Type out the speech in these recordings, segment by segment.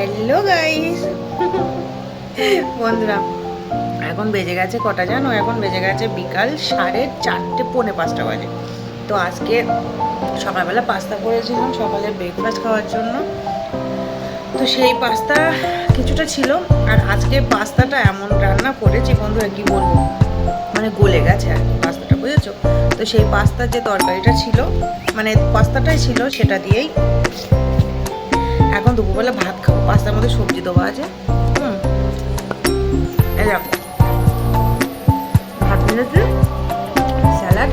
Hello guys বন্ধুরা, এখন বেজে গেছে কটা জানো? এখন বেজে গেছে বিকাল 4:30, পৌনে 5টা বাজে। তো আজকে সকালবেলা পাস্তা করেছিলাম সকালে ব্রেকফাস্ট খাওয়ার জন্য। তো সেই পাস্তা কিছুটা ছিল, আর আজকে পাস্তাটা এমন রান্না করেছি বন্ধুরা, কি বলবো, মানে গলে গেছে আর কি পাস্তাটা, বুঝেছো? তো সেই পাস্তার যে তরকারিটা ছিল, মানে পাস্তাটাই ছিল, সেটা দিয়েই এখন দুপুরবেলা ভাত খাবো। পাস্তার মধ্যে সবজি দেওয়া আছে। এই দেখো, ভাত নিয়েছি, স্যালাড,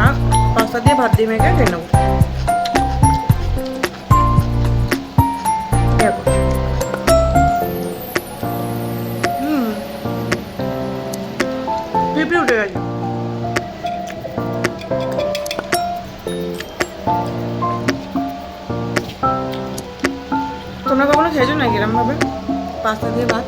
আর পাস্তা দিয়ে ভাত দিয়ে মেখে খেয়ে নেবো। দেখো, পিঁপড়ে উঠে গেছে। তোমরা কখনো খেয়েছো নাকি এরম ভাবে পাস্তা দিয়ে ভাত?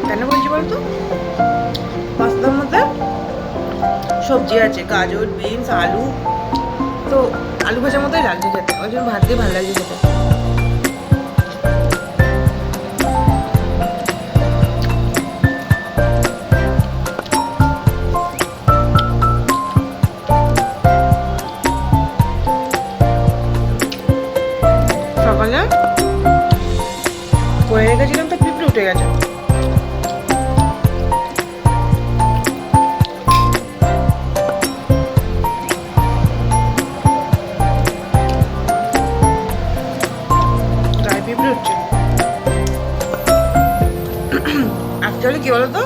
কেন বলছি বলতো? পাস্তার মধ্যে সবজি আছে, গাজর, বিনস, আলু। তো আলু ভাজার মতোই লাগছে খেতে, ওই জন্য ভাত দিয়ে ভালো লাগছে খেতে। সকালে করে রেখেছিলাম, তো পিঁপড়ে উঠে গেছে। গায়ে পিঁপড়ে উঠছে। অ্যাকচুয়ালি কি বলতো,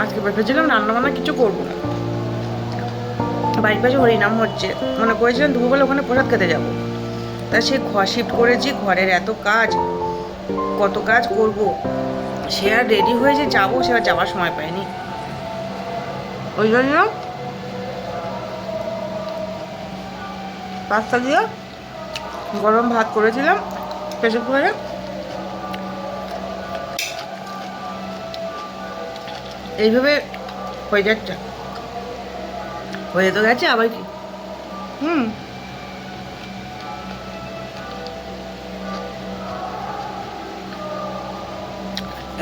আজকে ভেবেছিলাম রান্না বান্না কিছু করবো না, বাড়ির পাশে হরিনাম হচ্ছে, মনে করেছিলাম দুপুরবেলা ওখানে প্রসাদ খেতে যাবো। তা সে ঘর শিফট করেছি, ঘরের এত কাজ, কত কাজ করব, সে আর রেডি হয়ে যে যাবো, সে আর যাওয়ার সময় পাইনি। ওই জন্য পাস্তা দিয়ে গরম ভাত করেছিলাম প্রেসার কুকারে, এইভাবে হয়ে যাচ্ছে, হয়ে তো গেছে আবার কি। হুম,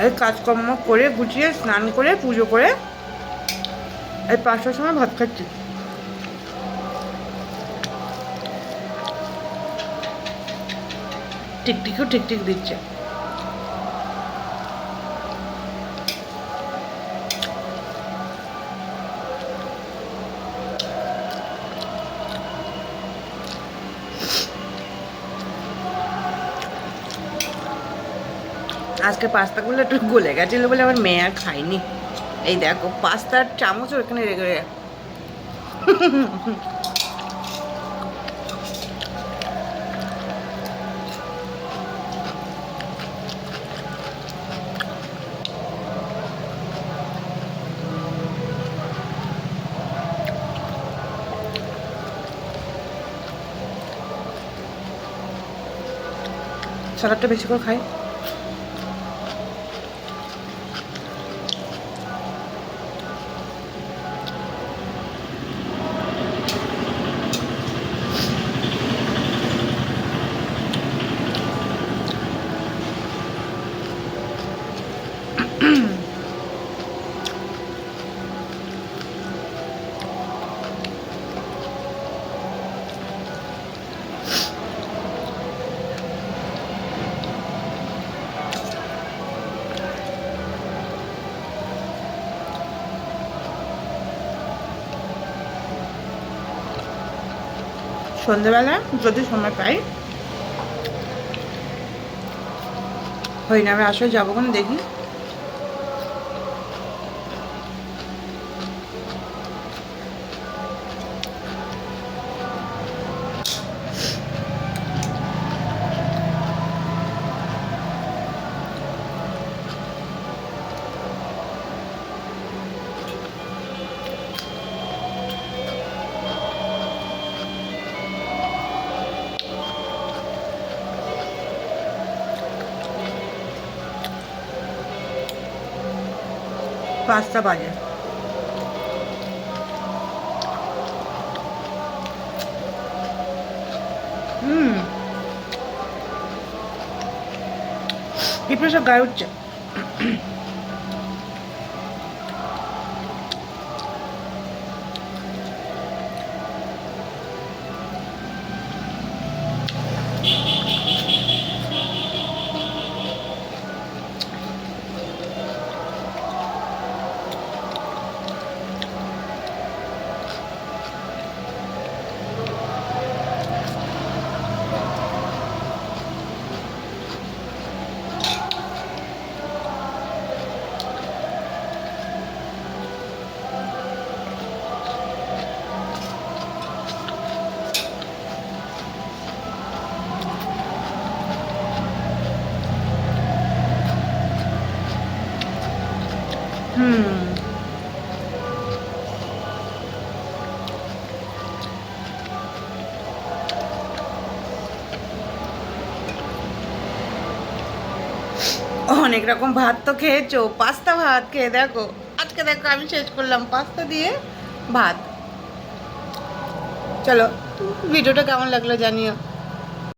এই কাজকর্ম করে গুছিয়ে স্নান করে পুজো করে এই 5টার সময় ভাত খাচ্ছি। টিকটিকিও টিকটিক দিচ্ছে। আজকে পাস্তাগুলো একটু গলে গেছিলো বলে আমার মেয়ে আর খায়নি। এই দেখো, পাস্তার চামচও এখানে রেখে স্যালাডটা বেশি করে খাই। সন্ধ্যেবেলা যদি সময় পাই, হরিনামে আসলে যাবো কোনো দেখি। 5টা বাজে। পিঁপড়ে সব গায়ে উঠছে। অনেক রকম ভাত তো খেয়েছো, পাস্তা ভাত খেয়ে দেখো। আজকে দেখো আমি শেষ করলাম পাস্তা দিয়ে ভাত। চলো, ভিডিওটা কেমন লাগলো জানিও।